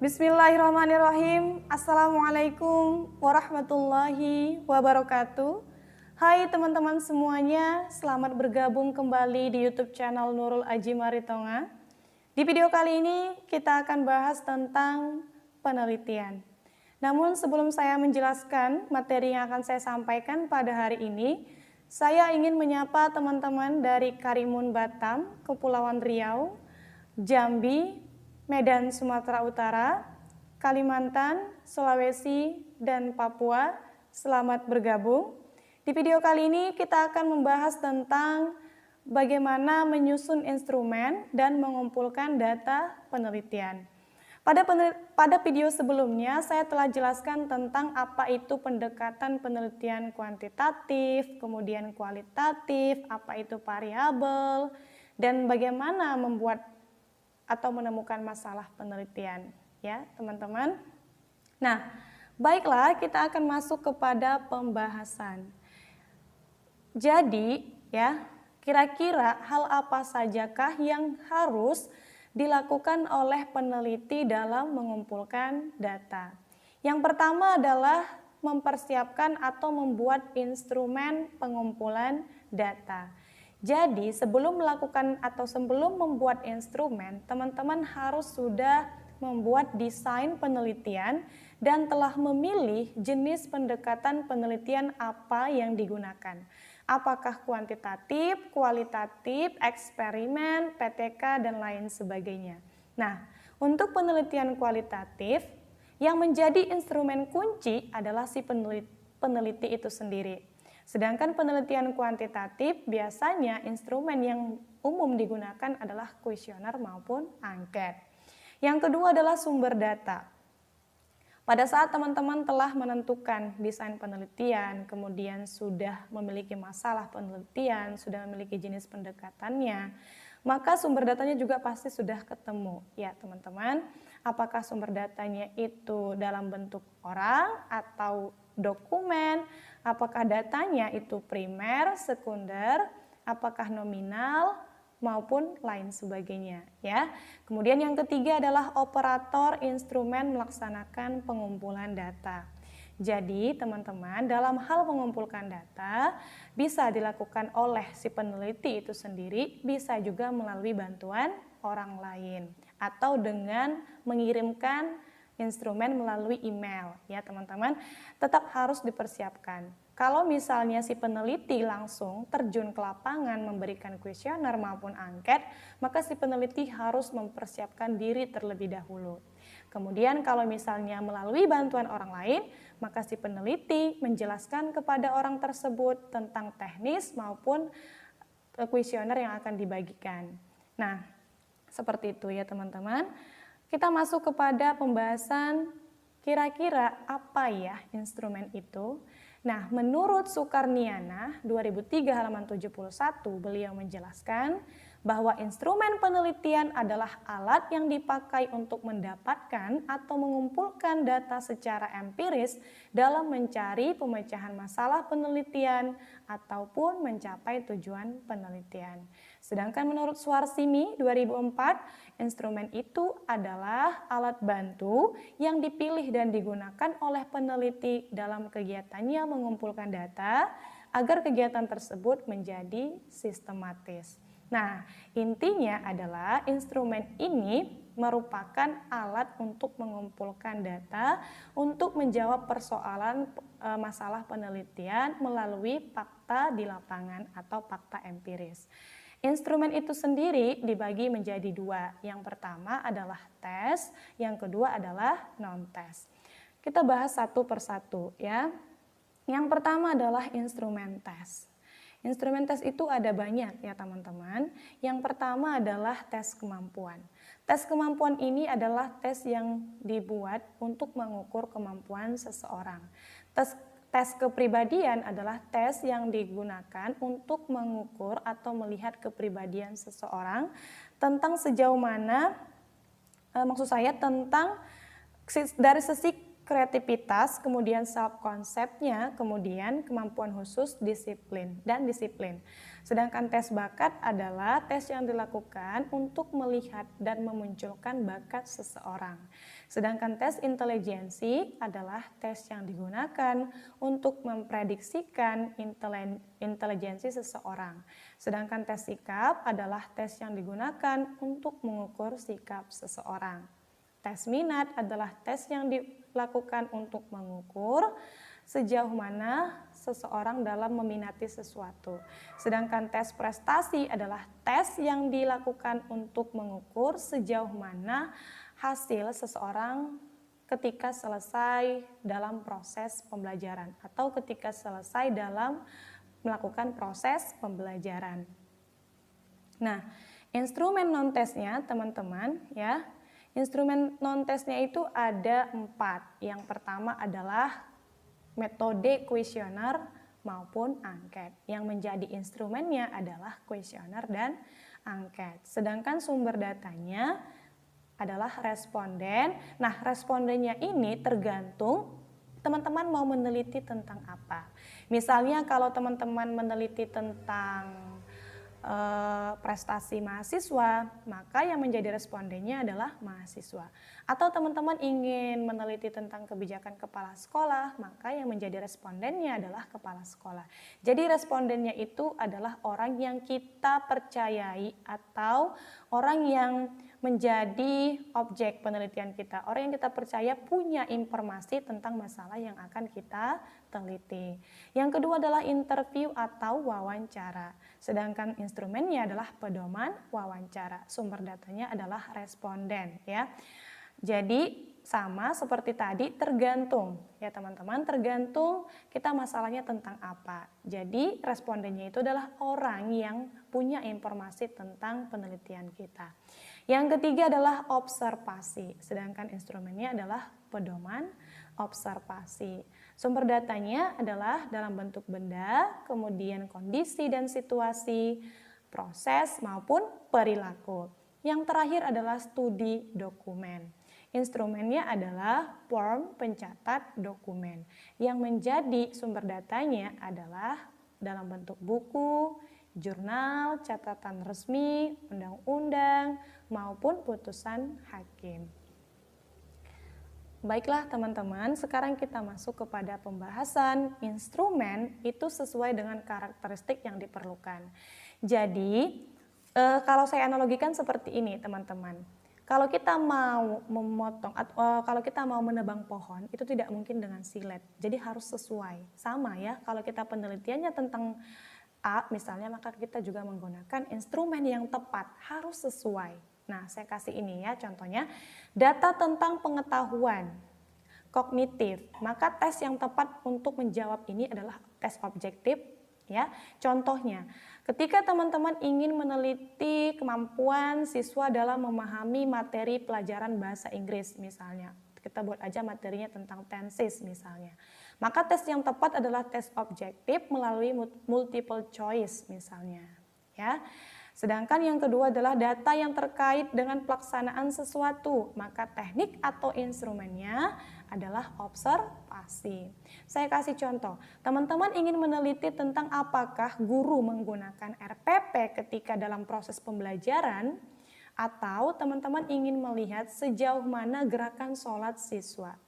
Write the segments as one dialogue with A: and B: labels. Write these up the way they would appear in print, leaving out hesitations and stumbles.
A: Bismillahirrahmanirrahim. Assalamualaikum warahmatullahi wabarakatuh. Hai teman-teman semuanya, selamat bergabung kembali di YouTube channel Nurul Aji Maritonga. Di video kali ini kita akan bahas tentang penelitian. Namun sebelum saya menjelaskan materi yang akan saya sampaikan pada hari ini, saya ingin menyapa teman-teman dari Karimun Batam, Kepulauan Riau, Jambi, Medan Sumatera Utara, Kalimantan, Sulawesi, dan Papua. Selamat bergabung. Di video kali ini kita akan membahas tentang bagaimana menyusun instrumen dan mengumpulkan data penelitian. Pada video sebelumnya saya telah jelaskan tentang apa itu pendekatan penelitian kuantitatif, kemudian kualitatif, apa itu variabel, dan bagaimana membuat atau menemukan masalah penelitian, ya teman-teman. Nah, baiklah kita akan masuk kepada pembahasan. Jadi, ya, kira-kira hal apa sajakah yang harus dilakukan oleh peneliti dalam mengumpulkan data? Yang pertama adalah mempersiapkan atau membuat instrumen pengumpulan data. Jadi sebelum melakukan atau sebelum membuat instrumen, teman-teman harus sudah membuat desain penelitian dan telah memilih jenis pendekatan penelitian apa yang digunakan. Apakah kuantitatif, kualitatif, eksperimen, PTK, dan lain sebagainya. Nah, untuk penelitian kualitatif, yang menjadi instrumen kunci adalah si peneliti itu sendiri. Sedangkan penelitian kuantitatif biasanya instrumen yang umum digunakan adalah kuesioner maupun angket. Yang kedua adalah sumber data. Pada saat teman-teman telah menentukan desain penelitian, kemudian sudah memiliki masalah penelitian, sudah memiliki jenis pendekatannya, maka sumber datanya juga pasti sudah ketemu, ya teman-teman. Apakah sumber datanya itu dalam bentuk orang atau dokumen, apakah datanya itu primer, sekunder, apakah nominal, maupun lain sebagainya, ya. Kemudian yang ketiga adalah operator instrumen melaksanakan pengumpulan data. Jadi teman-teman, dalam hal mengumpulkan data bisa dilakukan oleh si peneliti itu sendiri, bisa juga melalui bantuan orang lain atau dengan mengirimkan instrumen melalui email, ya teman-teman. Tetap harus dipersiapkan. Kalau misalnya si peneliti langsung terjun ke lapangan memberikan kuesioner maupun angket, maka si peneliti harus mempersiapkan diri terlebih dahulu. Kemudian kalau misalnya melalui bantuan orang lain, maka si peneliti menjelaskan kepada orang tersebut tentang teknis maupun kuesioner yang akan dibagikan. Nah, seperti itu ya teman-teman. Kita masuk kepada pembahasan kira-kira apa ya instrumen itu. Nah, menurut Sukarniana 2003 halaman 71 beliau menjelaskan bahwa instrumen penelitian adalah alat yang dipakai untuk mendapatkan atau mengumpulkan data secara empiris dalam mencari pemecahan masalah penelitian ataupun mencapai tujuan penelitian. Sedangkan menurut Suarsimi 2004, instrumen itu adalah alat bantu yang dipilih dan digunakan oleh peneliti dalam kegiatannya mengumpulkan data agar kegiatan tersebut menjadi sistematis. Nah, intinya adalah instrumen ini merupakan alat untuk mengumpulkan data untuk menjawab persoalan masalah penelitian melalui fakta di lapangan atau fakta empiris. Instrumen itu sendiri dibagi menjadi dua. Yang pertama adalah tes, yang kedua adalah non-tes. Kita bahas satu persatu ya. Yang pertama adalah instrumen tes. Instrumen tes itu ada banyak ya teman-teman. Yang pertama adalah tes kemampuan. Tes kemampuan ini adalah tes yang dibuat untuk mengukur kemampuan seseorang. Tes kepribadian adalah tes yang digunakan untuk mengukur atau melihat kepribadian seseorang tentang sejauh mana, tentang dari sisi kreativitas, kemudian self-konsepnya, kemudian kemampuan khusus, disiplin. Sedangkan tes bakat adalah tes yang dilakukan untuk melihat dan memunculkan bakat seseorang. Sedangkan tes intelijensi adalah tes yang digunakan untuk memprediksikan intelijensi seseorang. Sedangkan tes sikap adalah tes yang digunakan untuk mengukur sikap seseorang. Tes minat adalah tes yang dilakukan untuk mengukur sejauh mana seseorang dalam meminati sesuatu. Sedangkan tes prestasi adalah tes yang dilakukan untuk mengukur sejauh mana hasil seseorang ketika selesai dalam proses pembelajaran atau ketika selesai dalam melakukan proses pembelajaran. Nah, instrumen non-tesnya teman-teman ya. Instrumen non-tesnya itu ada 4. Yang pertama adalah metode kuesioner maupun angket. Yang menjadi instrumennya adalah kuesioner dan angket. Sedangkan sumber datanya adalah responden. Nah, respondennya ini tergantung teman-teman mau meneliti tentang apa. Misalnya kalau teman-teman meneliti tentang prestasi mahasiswa, maka yang menjadi respondennya adalah mahasiswa. Atau teman-teman ingin meneliti tentang kebijakan kepala sekolah, maka yang menjadi respondennya adalah kepala sekolah. Jadi respondennya itu adalah orang yang kita percayai atau orang yang menjadi objek penelitian kita. Orang yang kita percaya punya informasi tentang masalah yang akan kita teliti. Yang kedua adalah interview atau wawancara. Sedangkan instrumennya adalah pedoman wawancara. Sumber datanya adalah responden ya. Jadi sama seperti tadi, tergantung ya teman-teman, tergantung kita masalahnya tentang apa. Jadi respondennya itu adalah orang yang punya informasi tentang penelitian kita. Yang ketiga adalah observasi, sedangkan instrumennya adalah pedoman observasi. Sumber datanya adalah dalam bentuk benda, kemudian kondisi dan situasi, proses maupun perilaku. Yang terakhir adalah studi dokumen. Instrumennya adalah form pencatat dokumen. Yang menjadi sumber datanya adalah dalam bentuk buku, jurnal, catatan resmi, undang-undang, maupun putusan hakim. Baiklah teman-teman, sekarang kita masuk kepada pembahasan instrumen itu sesuai dengan karakteristik yang diperlukan. Jadi, kalau saya analogikan seperti ini teman-teman. Kalau kita mau memotong atau kalau kita mau menebang pohon, itu tidak mungkin dengan silet. Jadi harus sesuai. Sama ya, kalau kita penelitiannya tentang A misalnya, maka kita juga menggunakan instrumen yang tepat, harus sesuai. Nah, saya kasih ini ya contohnya, data tentang pengetahuan kognitif. Maka tes yang tepat untuk menjawab ini adalah tes objektif ya. Contohnya, ketika teman-teman ingin meneliti kemampuan siswa dalam memahami materi pelajaran bahasa Inggris misalnya, kita buat aja materinya tentang tenses misalnya. Maka tes yang tepat adalah tes objektif melalui multiple choice misalnya ya. Sedangkan yang kedua adalah data yang terkait dengan pelaksanaan sesuatu, maka teknik atau instrumennya adalah observasi. Saya kasih contoh, teman-teman ingin meneliti tentang apakah guru menggunakan RPP ketika dalam proses pembelajaran, atau teman-teman ingin melihat sejauh mana gerakan sholat siswa.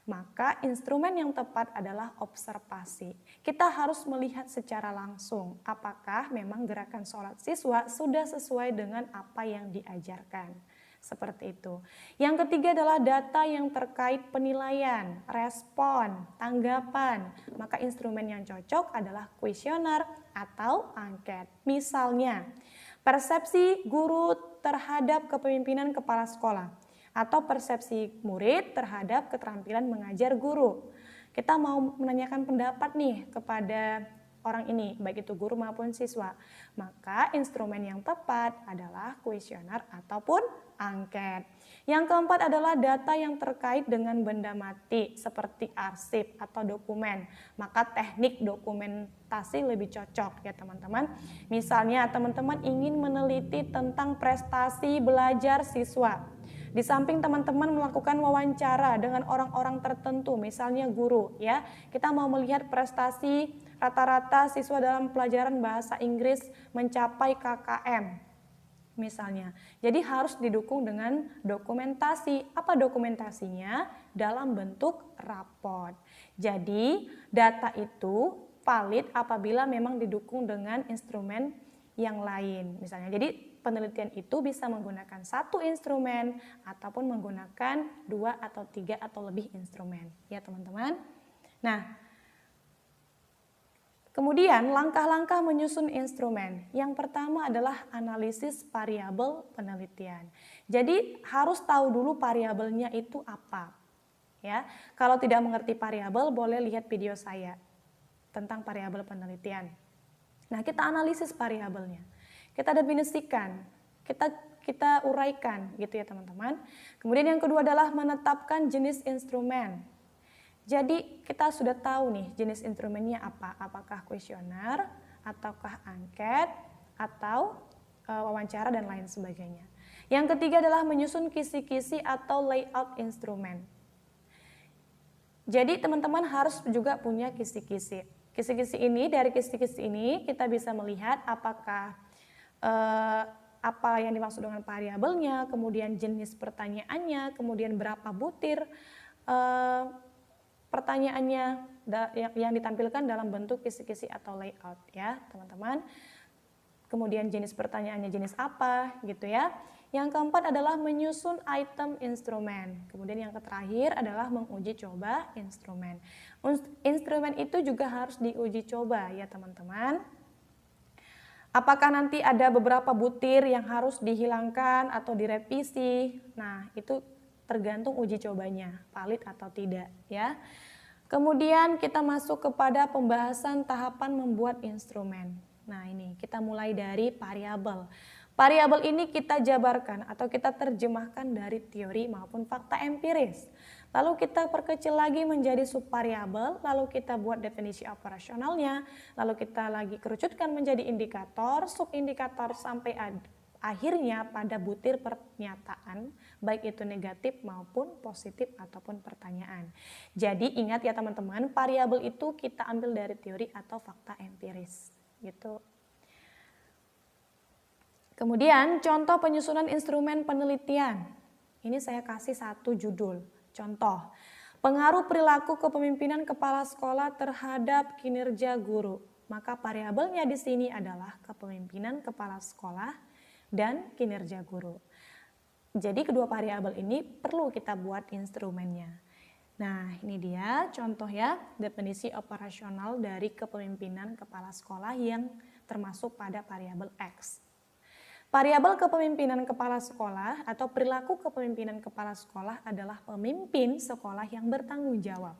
A: Maka instrumen yang tepat adalah observasi. Kita harus melihat secara langsung apakah memang gerakan sholat siswa sudah sesuai dengan apa yang diajarkan. Seperti itu. Yang ketiga adalah data yang terkait penilaian, respon, tanggapan. Maka instrumen yang cocok adalah kuesioner atau angket. Misalnya, persepsi guru terhadap kepemimpinan kepala sekolah, atau persepsi murid terhadap keterampilan mengajar guru. Kita mau menanyakan pendapat nih kepada orang ini, baik itu guru maupun siswa. Maka instrumen yang tepat adalah kuesioner ataupun angket. Yang keempat adalah data yang terkait dengan benda mati seperti arsip atau dokumen. Maka teknik dokumentasi lebih cocok ya teman-teman. Misalnya teman-teman ingin meneliti tentang prestasi belajar siswa. Di samping teman-teman melakukan wawancara dengan orang-orang tertentu, misalnya guru ya, kita mau melihat prestasi rata-rata siswa dalam pelajaran bahasa Inggris mencapai KKM misalnya. Jadi harus didukung dengan dokumentasi. Apa dokumentasinya? Dalam bentuk raport. Jadi data itu valid apabila memang didukung dengan instrumen yang lain misalnya. Jadi penelitian itu bisa menggunakan satu instrumen ataupun menggunakan 2 atau 3 atau lebih instrumen ya teman-teman. Nah, kemudian langkah-langkah menyusun instrumen. Yang pertama adalah analisis variabel penelitian. Jadi harus tahu dulu variabelnya itu apa. Ya, kalau tidak mengerti variabel boleh lihat video saya tentang variabel penelitian. Nah, kita analisis variabelnya. Kita definisikan, kita uraikan gitu ya teman-teman. Kemudian yang kedua adalah menetapkan jenis instrumen. Jadi kita sudah tahu nih jenis instrumennya apa, apakah kuesioner, ataukah angket, atau wawancara dan lain sebagainya. Yang ketiga adalah menyusun kisi-kisi atau layout instrumen. Jadi teman-teman harus juga punya kisi-kisi. Kisi-kisi ini, dari kisi-kisi ini kita bisa melihat apakah apa yang dimaksud dengan variabelnya, kemudian jenis pertanyaannya, kemudian berapa butir pertanyaannya yang ditampilkan dalam bentuk kisi-kisi atau layout ya teman-teman. Kemudian jenis pertanyaannya jenis apa gitu ya. Yang keempat adalah menyusun item instrumen. Kemudian yang terakhir adalah menguji coba instrumen. Instrumen itu juga harus diuji coba ya teman-teman. Apakah nanti ada beberapa butir yang harus dihilangkan atau direvisi? Nah, itu tergantung uji cobanya, valid atau tidak ya. Kemudian kita masuk kepada pembahasan tahapan membuat instrumen. Nah, ini kita mulai dari variabel. Variabel ini kita jabarkan atau kita terjemahkan dari teori maupun fakta empiris. Lalu kita perkecil lagi menjadi subvariabel, lalu kita buat definisi operasionalnya, lalu kita lagi kerucutkan menjadi indikator, subindikator sampai akhirnya pada butir pernyataan, baik itu negatif maupun positif ataupun pertanyaan. Jadi ingat ya teman-teman, variabel itu kita ambil dari teori atau fakta empiris, gitu. Kemudian contoh penyusunan instrumen penelitian. Ini saya kasih satu judul. Contoh, pengaruh perilaku kepemimpinan kepala sekolah terhadap kinerja guru. Maka variabelnya di sini adalah kepemimpinan kepala sekolah dan kinerja guru. Jadi kedua variabel ini perlu kita buat instrumennya. Nah, ini dia contoh ya, definisi operasional dari kepemimpinan kepala sekolah yang termasuk pada variabel X. Variabel kepemimpinan kepala sekolah atau perilaku kepemimpinan kepala sekolah adalah pemimpin sekolah yang bertanggung jawab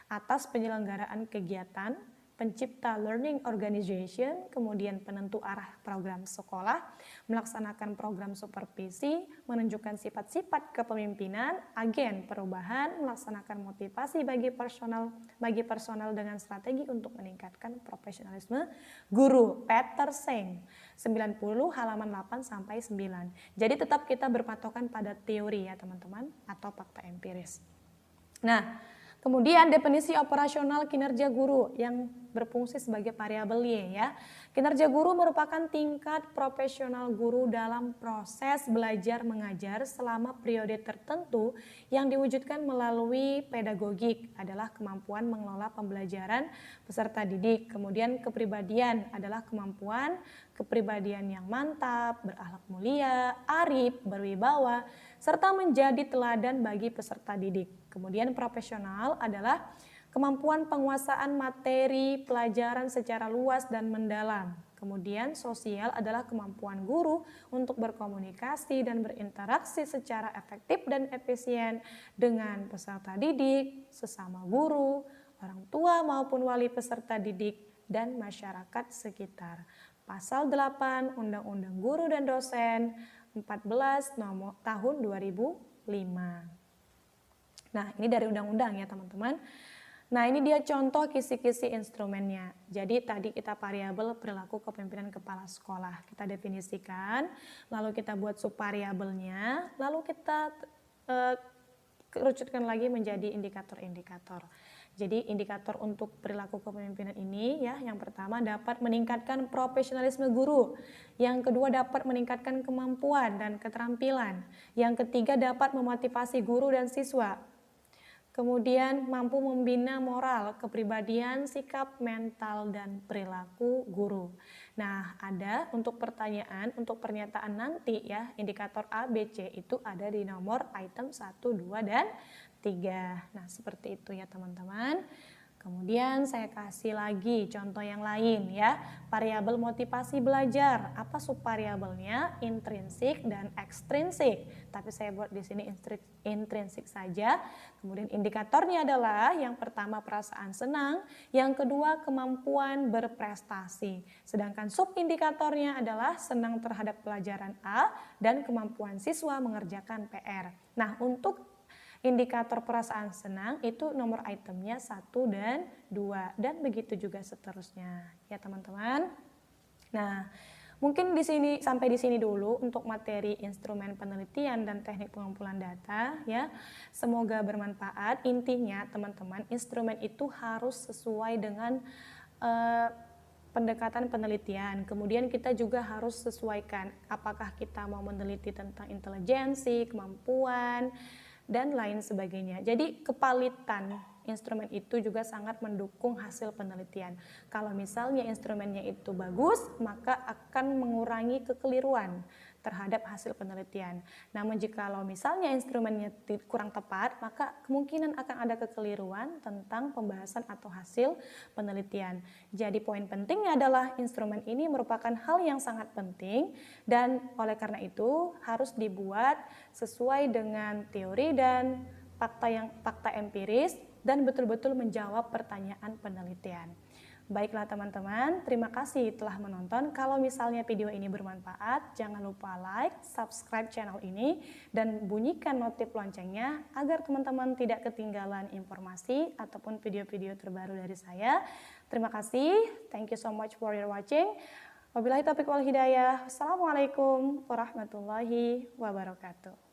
A: atas penyelenggaraan kegiatan, pencipta learning organization, kemudian penentu arah program sekolah, melaksanakan program supervisi, menunjukkan sifat-sifat kepemimpinan, agen perubahan, melaksanakan motivasi bagi personal dengan strategi untuk meningkatkan profesionalisme guru. Peter Seng, 90 halaman 8 sampai 9. Jadi tetap kita berpatokan pada teori ya teman-teman atau fakta empiris. Nah, kemudian definisi operasional kinerja guru yang berfungsi sebagai variabel Y ya. Kinerja guru merupakan tingkat profesional guru dalam proses belajar mengajar selama periode tertentu yang diwujudkan melalui pedagogik adalah kemampuan mengelola pembelajaran peserta didik. Kemudian kepribadian adalah kemampuan kepribadian yang mantap, berakhlak mulia, arif, berwibawa, serta menjadi teladan bagi peserta didik. Kemudian profesional adalah kemampuan penguasaan materi pelajaran secara luas dan mendalam. Kemudian sosial adalah kemampuan guru untuk berkomunikasi dan berinteraksi secara efektif dan efisien dengan peserta didik, sesama guru, orang tua maupun wali peserta didik, dan masyarakat sekitar. Pasal 8 Undang-Undang Guru dan Dosen 14 nomor tahun 2005. Nah, ini dari undang-undang ya teman-teman. Nah, ini dia contoh kisi-kisi instrumennya. Jadi tadi kita variabel perilaku kepemimpinan kepala sekolah. Kita definisikan, lalu kita buat subvariabelnya, lalu kita kerucutkan lagi menjadi indikator-indikator. Jadi indikator untuk perilaku kepemimpinan ini ya, yang pertama dapat meningkatkan profesionalisme guru, yang kedua dapat meningkatkan kemampuan dan keterampilan, yang ketiga dapat memotivasi guru dan siswa, kemudian mampu membina moral, kepribadian, sikap, mental, dan perilaku guru. Nah, ada untuk pertanyaan, untuk pernyataan nanti ya, indikator A, B, C itu ada di nomor item 1, 2, dan 3. Nah, seperti itu ya teman-teman. Kemudian saya kasih lagi contoh yang lain ya. Variabel motivasi belajar. Apa subvariabelnya? Intrinsik dan ekstrinsik. Tapi saya buat di sini intrinsik saja. Kemudian indikatornya adalah yang pertama perasaan senang, yang kedua kemampuan berprestasi. Sedangkan subindikatornya adalah senang terhadap pelajaran A dan kemampuan siswa mengerjakan PR. Nah, untuk indikator perasaan senang itu nomor itemnya 1 dan 2 dan begitu juga seterusnya ya teman-teman. Nah, mungkin di sini sampai di sini dulu untuk materi instrumen penelitian dan teknik pengumpulan data ya. Semoga bermanfaat. Intinya teman-teman, instrumen itu harus sesuai dengan pendekatan penelitian. Kemudian kita juga harus sesuaikan apakah kita mau meneliti tentang intelijensi, kemampuan, dan lain sebagainya. Jadi kepalitan instrumen itu juga sangat mendukung hasil penelitian. Kalau misalnya instrumennya itu bagus, maka akan mengurangi kekeliruan terhadap hasil penelitian. Namun jikalau misalnya instrumennya kurang tepat, maka kemungkinan akan ada kekeliruan tentang pembahasan atau hasil penelitian. Jadi poin pentingnya adalah instrumen ini merupakan hal yang sangat penting dan oleh karena itu harus dibuat sesuai dengan teori dan fakta empiris dan betul-betul menjawab pertanyaan penelitian. Baiklah teman-teman, terima kasih telah menonton. Kalau misalnya video ini bermanfaat, jangan lupa like, subscribe channel ini, dan bunyikan notif loncengnya agar teman-teman tidak ketinggalan informasi ataupun video-video terbaru dari saya. Terima kasih, thank you so much for your watching. Wabillahi taufiq wal hidayah. Assalamualaikum warahmatullahi wabarakatuh.